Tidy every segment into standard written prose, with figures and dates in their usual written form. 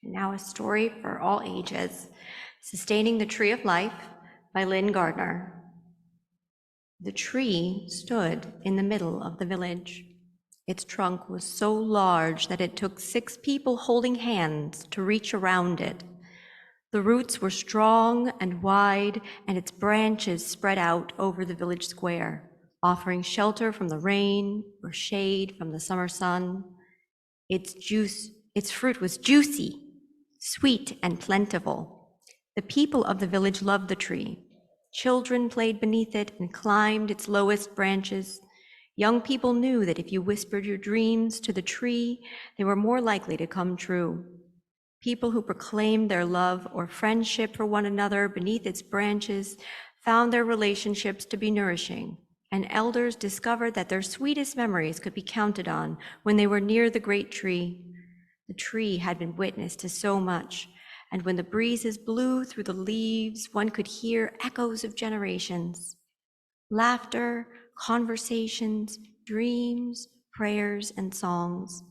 And now a story for all ages, Sustaining the Tree of Life by Lynn Gardner. The tree stood in the middle of the village. Its trunk was so large that it took 6 people holding hands to reach around it. The roots were strong and wide, and its branches spread out over the village square, offering shelter from the rain or shade from the summer sun. Its fruit was juicy, sweet, and plentiful. The people of the village loved the tree. Children played beneath it and climbed its lowest branches. Young people knew that if you whispered your dreams to the tree, they were more likely to come true. People who proclaimed their love or friendship for one another beneath its branches found their relationships to be nourishing, and elders discovered that their sweetest memories could be counted on when they were near the great tree. The tree had been witness to so much, and when the breezes blew through the leaves, one could hear echoes of generations. Laughter, conversations, dreams, prayers, and songs.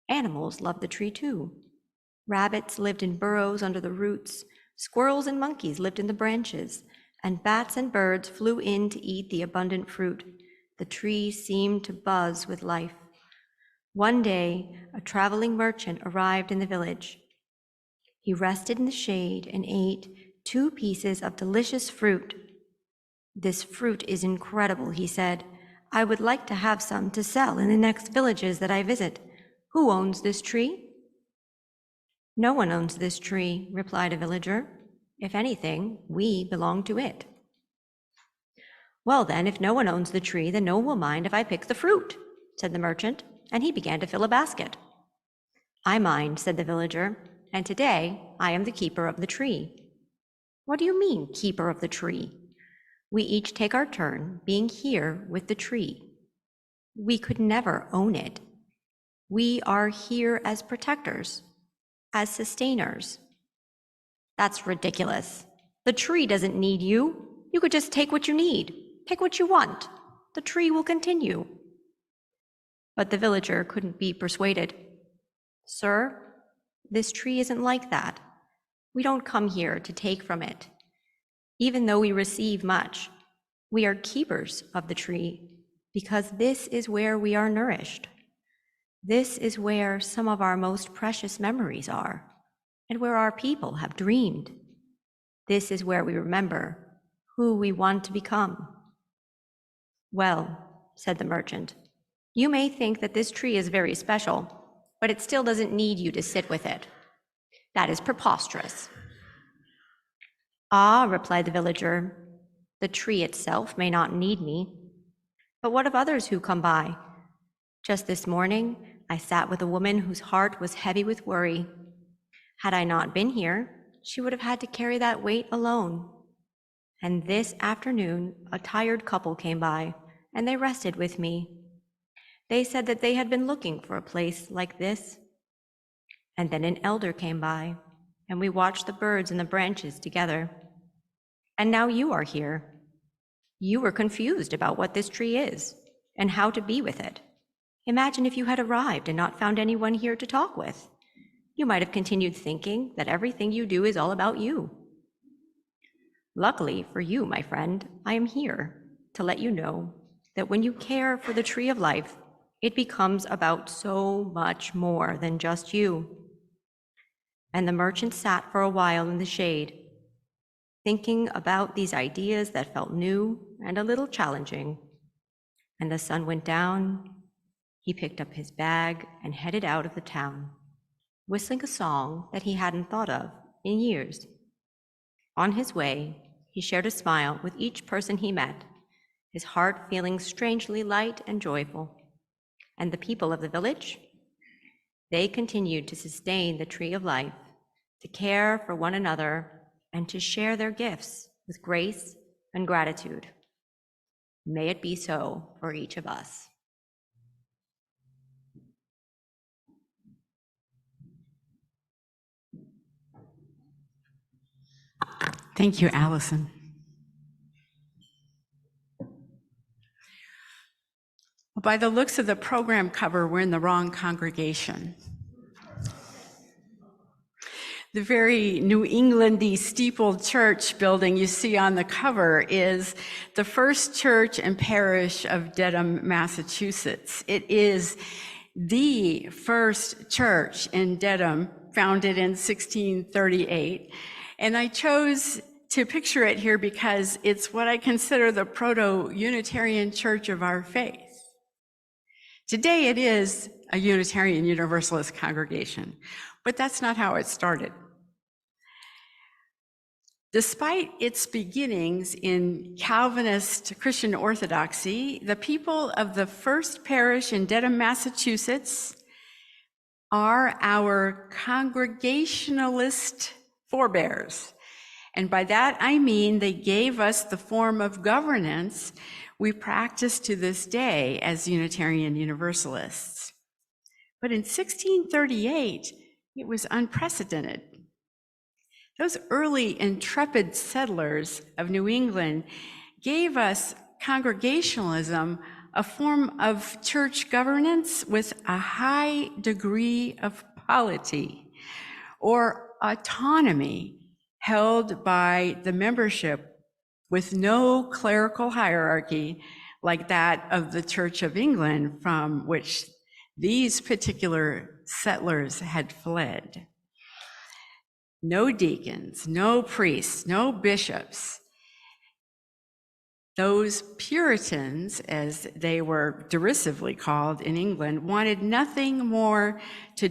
Animals loved the tree too. Rabbits lived in burrows under the roots, squirrels and monkeys lived in the branches, and bats and birds flew in to eat the abundant fruit. The tree seemed to buzz with life. One day, a traveling merchant arrived in the village. He rested in the shade and ate 2 pieces of delicious fruit. "This fruit is incredible," he said. "I would like to have some to sell in the next villages that I visit. Who owns this tree?" "No one owns this tree," replied a villager. "If anything, we belong to it." "Well then, if no one owns the tree, then no one will mind if I pick the fruit," said the merchant, and he began to fill a basket. "I mind," said the villager, "and today I am the keeper of the tree." "What do you mean, keeper of the tree?" "We each take our turn being here with the tree. We could never own it. We are here as protectors, as sustainers." "That's ridiculous. The tree doesn't need you. You could just take what you need, take what you want. The tree will continue." But the villager couldn't be persuaded. "Sir, this tree isn't like that. We don't come here to take from it. Even though we receive much, we are keepers of the tree because this is where we are nourished. This is where some of our most precious memories are, and where our people have dreamed. This is where we remember who we want to become." "Well," said the merchant, "you may think that this tree is very special, but it still doesn't need you to sit with it. That is preposterous." "Ah," replied the villager, "the tree itself may not need me. But what of others who come by? Just this morning, I sat with a woman whose heart was heavy with worry. Had I not been here, she would have had to carry that weight alone. And this afternoon, a tired couple came by, and they rested with me. They said that they had been looking for a place like this. And then an elder came by, and we watched the birds in the branches together. And now you are here. You were confused about what this tree is and how to be with it. Imagine if you had arrived and not found anyone here to talk with. You might have continued thinking that everything you do is all about you. Luckily for you, my friend, I am here to let you know that when you care for the tree of life, it becomes about so much more than just you." And the merchant sat for a while in the shade, thinking about these ideas that felt new and a little challenging. And the sun went down. He picked up his bag and headed out of the town, whistling a song that he hadn't thought of in years. On his way, he shared a smile with each person he met, his heart feeling strangely light and joyful. And the people of the village? They continued to sustain the tree of life, to care for one another, and to share their gifts with grace and gratitude. May it be so for each of us. Thank you, Allison. Well, by the looks of the program cover, we're in the wrong congregation. The very New Englandy steepled church building you see on the cover is the first church and parish of Dedham, Massachusetts. It is the first church in Dedham, founded in 1638. And I chose to picture it here because it's what I consider the proto-Unitarian church of our faith. Today it is a Unitarian Universalist congregation, but that's not how it started. Despite its beginnings in Calvinist Christian orthodoxy, the people of the first parish in Dedham, Massachusetts are our Congregationalist forebears. And by that I mean they gave us the form of governance we practice to this day as Unitarian Universalists. But in 1638, it was unprecedented. Those early intrepid settlers of New England gave us Congregationalism, a form of church governance with a high degree of polity or autonomy held by the membership with no clerical hierarchy like that of the Church of England from which these particular settlers had fled. No deacons, no priests, no bishops. Those Puritans, as they were derisively called in England, wanted nothing more to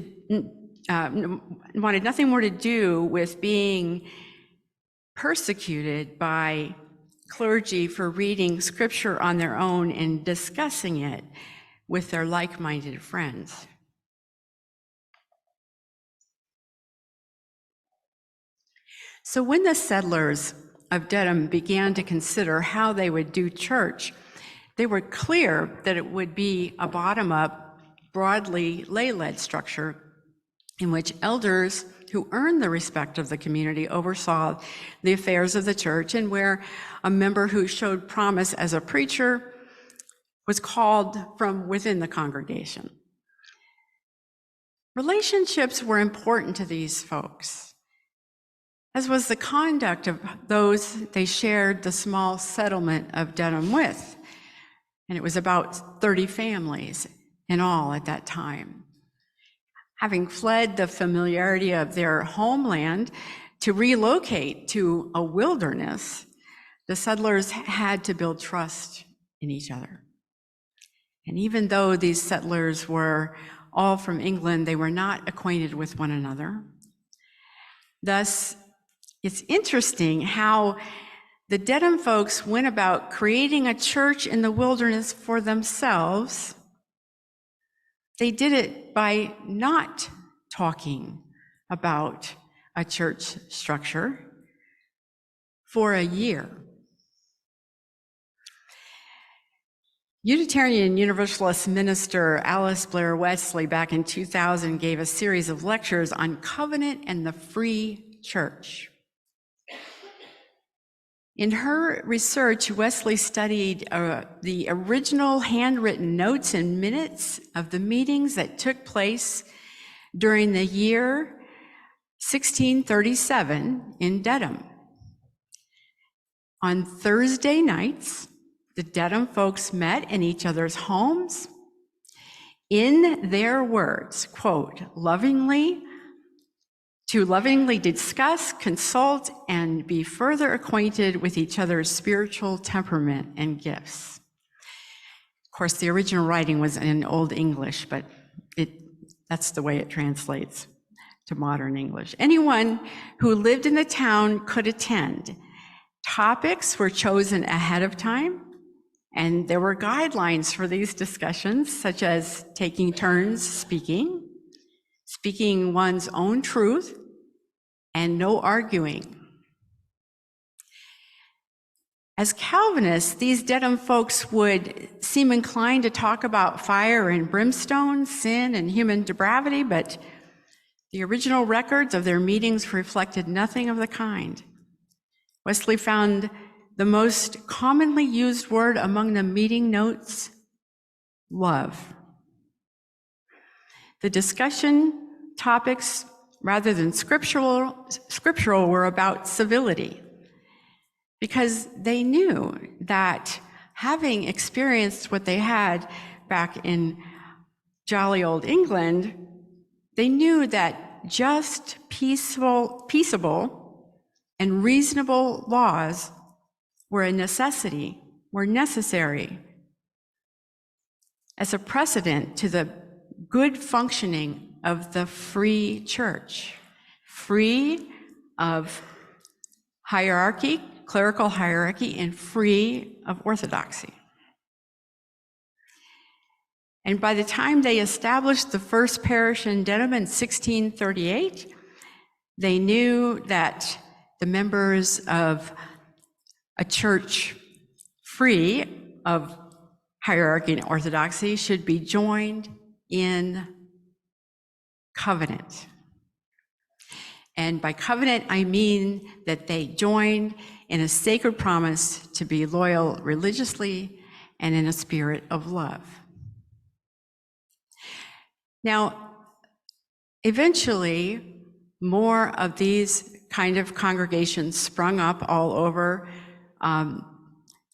do with being persecuted by clergy for reading scripture on their own and discussing it with their like-minded friends. So when the settlers of Dedham began to consider how they would do church, they were clear that it would be a bottom-up, broadly lay-led structure in which elders who earned the respect of the community oversaw the affairs of the church, and where a member who showed promise as a preacher was called from within the congregation. Relationships were important to these folks, as was the conduct of those they shared the small settlement of Dedham with. And it was about 30 families in all at that time. Having fled the familiarity of their homeland to relocate to a wilderness, the settlers had to build trust in each other. And even though these settlers were all from England, they were not acquainted with one another. Thus, it's interesting how the Dedham folks went about creating a church in the wilderness for themselves. They did it by not talking about a church structure for a year. Unitarian Universalist minister Alice Blair Wesley back in 2000 gave a series of lectures on covenant and the free church. In her research, Wesley studied the original handwritten notes and minutes of the meetings that took place during the year 1637 in Dedham. On Thursday nights, the Dedham folks met in each other's homes. In their words, quote, to lovingly discuss, consult, and be further acquainted with each other's spiritual temperament and gifts. Of course, the original writing was in Old English, but that's the way it translates to modern English. Anyone who lived in the town could attend. Topics were chosen ahead of time, and there were guidelines for these discussions, such as taking turns speaking one's own truth, and no arguing. As Calvinists, these Dedham folks would seem inclined to talk about fire and brimstone, sin and human depravity, but the original records of their meetings reflected nothing of the kind. Wesley found the most commonly used word among the meeting notes, love. The discussion topics rather than scriptural were about civility, because they knew that having experienced what they had back in jolly old England, they knew that just, peaceable, and reasonable laws were necessary as a precedent to the good functioning of the free church, free of hierarchy, clerical hierarchy, and free of orthodoxy. And by the time they established the first parish in Dedham in 1638, they knew that the members of a church free of hierarchy and orthodoxy should be joined in covenant. And by covenant, I mean that they joined in a sacred promise to be loyal religiously and in a spirit of love. Now, eventually, more of these kind of congregations sprung up all over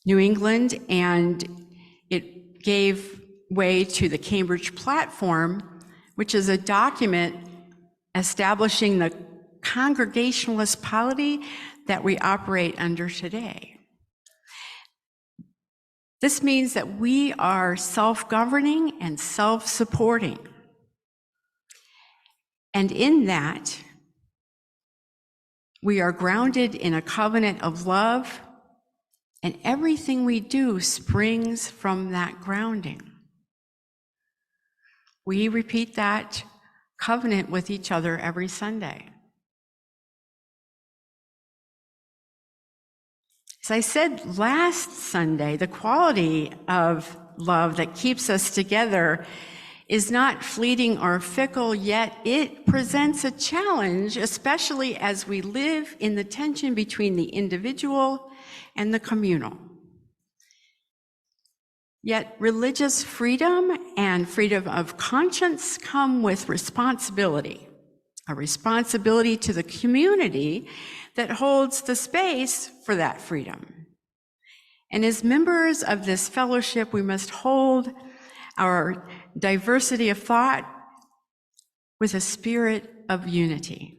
New England, and it gave way to the Cambridge Platform, which is a document establishing the Congregationalist polity that we operate under today. This means that we are self-governing and self-supporting. And in that, we are grounded in a covenant of love, and everything we do springs from that grounding. We repeat that covenant with each other every Sunday. As I said last Sunday, the quality of love that keeps us together is not fleeting or fickle, yet it presents a challenge, especially as we live in the tension between the individual and the communal. Yet religious freedom and freedom of conscience come with responsibility, a responsibility to the community that holds the space for that freedom. And as members of this fellowship, we must hold our diversity of thought with a spirit of unity.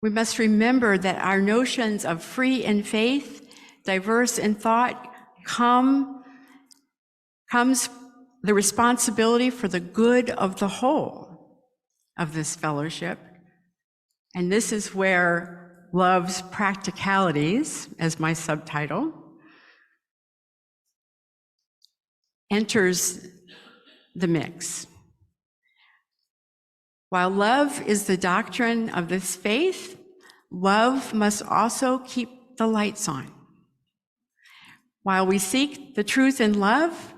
We must remember that our notions of free in faith, diverse in thought, comes the responsibility for the good of the whole of this fellowship. And this is where Love's Practicalities, as my subtitle, enters the mix. While love is the doctrine of this faith, love must also keep the lights on. While we seek the truth in love,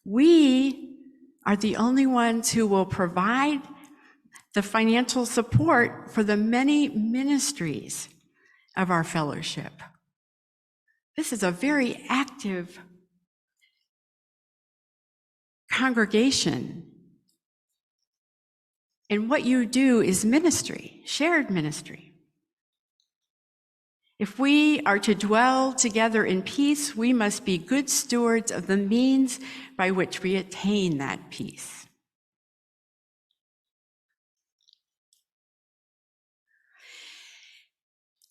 we are the only ones who will provide the financial support for the many ministries of our fellowship. This is a very active congregation. And what you do is ministry, shared ministry. If we are to dwell together in peace, we must be good stewards of the means by which we attain that peace.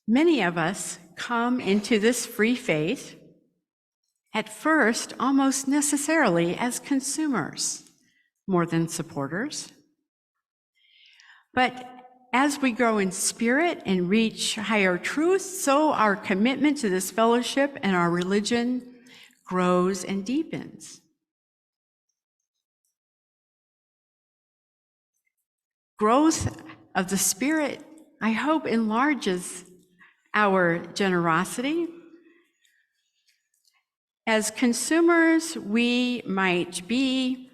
Many of us come into this free faith at first almost necessarily as consumers more than supporters. But as we grow in spirit and reach higher truth, so our commitment to this fellowship and our religion grows and deepens. Growth of the Spirit, I hope, enlarges our generosity. As consumers, we might be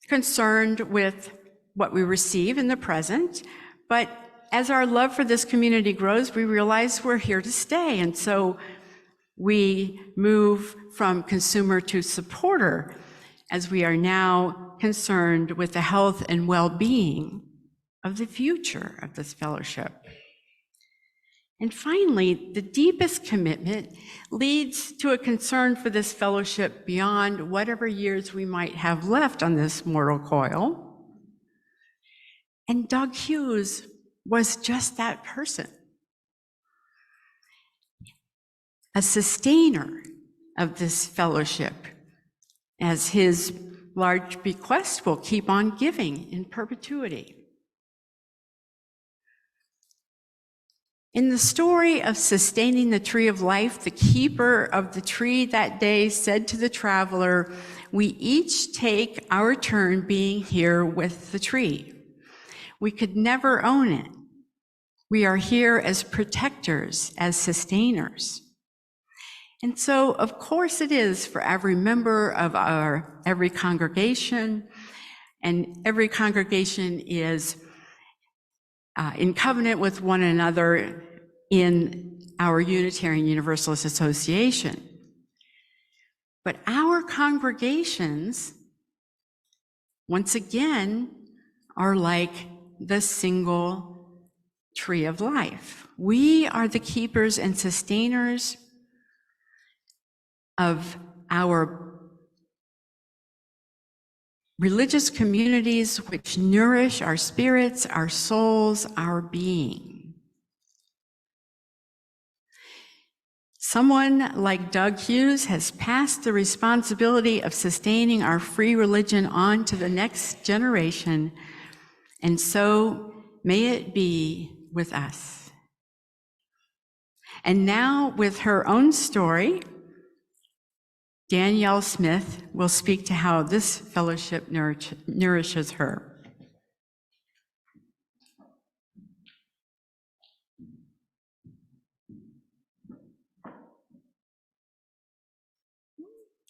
concerned with what we receive in the present, but as our love for this community grows, we realize we're here to stay, and so we move from consumer to supporter, as we are now concerned with the health and well-being of the future of this fellowship. And finally, the deepest commitment leads to a concern for this fellowship beyond whatever years we might have left on this mortal coil. And Doug Hughes was just that person, a sustainer of this fellowship, as his large bequest will keep on giving in perpetuity. In the story of sustaining the tree of life, the keeper of the tree that day said to the traveler, "We each take our turn being here with the tree. We could never own it. We are here as protectors, as sustainers." And so, of course, it is for every member of every congregation, and every congregation is in covenant with one another in our Unitarian Universalist Association. But our congregations, once again, are like the single tree of life. We are the keepers and sustainers of our religious communities, which nourish our spirits, our souls, our being. Someone like Doug Hughes has passed the responsibility of sustaining our free religion on to the next generation, and so may it be with us. And now, with her own story, Danielle Smith will speak to how this fellowship nourishes her.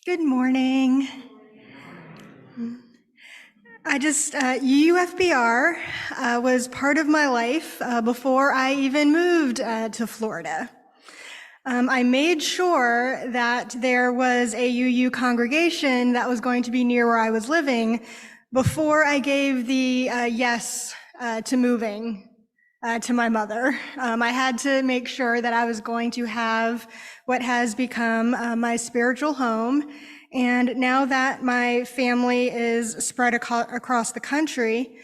Good morning. UUFBR was part of my life before I even moved to Florida. I made sure that there was a UU congregation that was going to be near where I was living before I gave the yes to moving to my mother. I had to make sure that I was going to have what has become my spiritual home. And now that my family is spread across the country,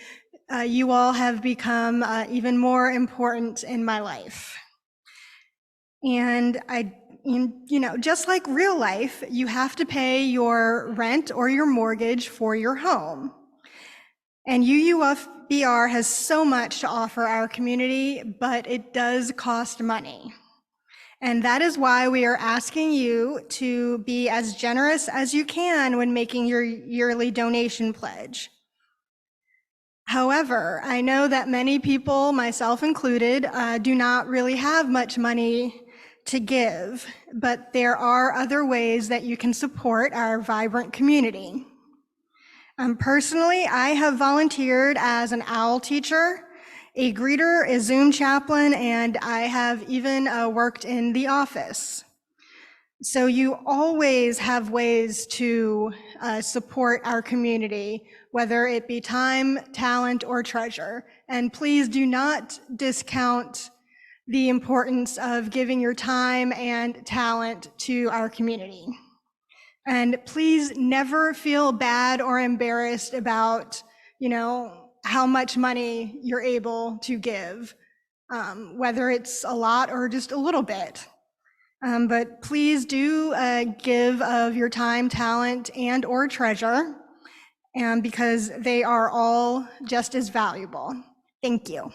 you all have become even more important in my life. And just like real life, you have to pay your rent or your mortgage for your home. And UUFBR has so much to offer our community, but it does cost money. And that is why we are asking you to be as generous as you can when making your yearly donation pledge. However, I know that many people, myself included, do not really have much money to give, but there are other ways that you can support our vibrant community. Personally, I have volunteered as an OWL teacher, a greeter, a Zoom chaplain, and I have even worked in the office. So you always have ways to support our community, whether it be time, talent, or treasure. And please do not discount the importance of giving your time and talent to our community. And please never feel bad or embarrassed about, how much money you're able to give, whether it's a lot or just a little bit. But please do give of your time, talent, and or treasure, because they are all just as valuable. Thank you.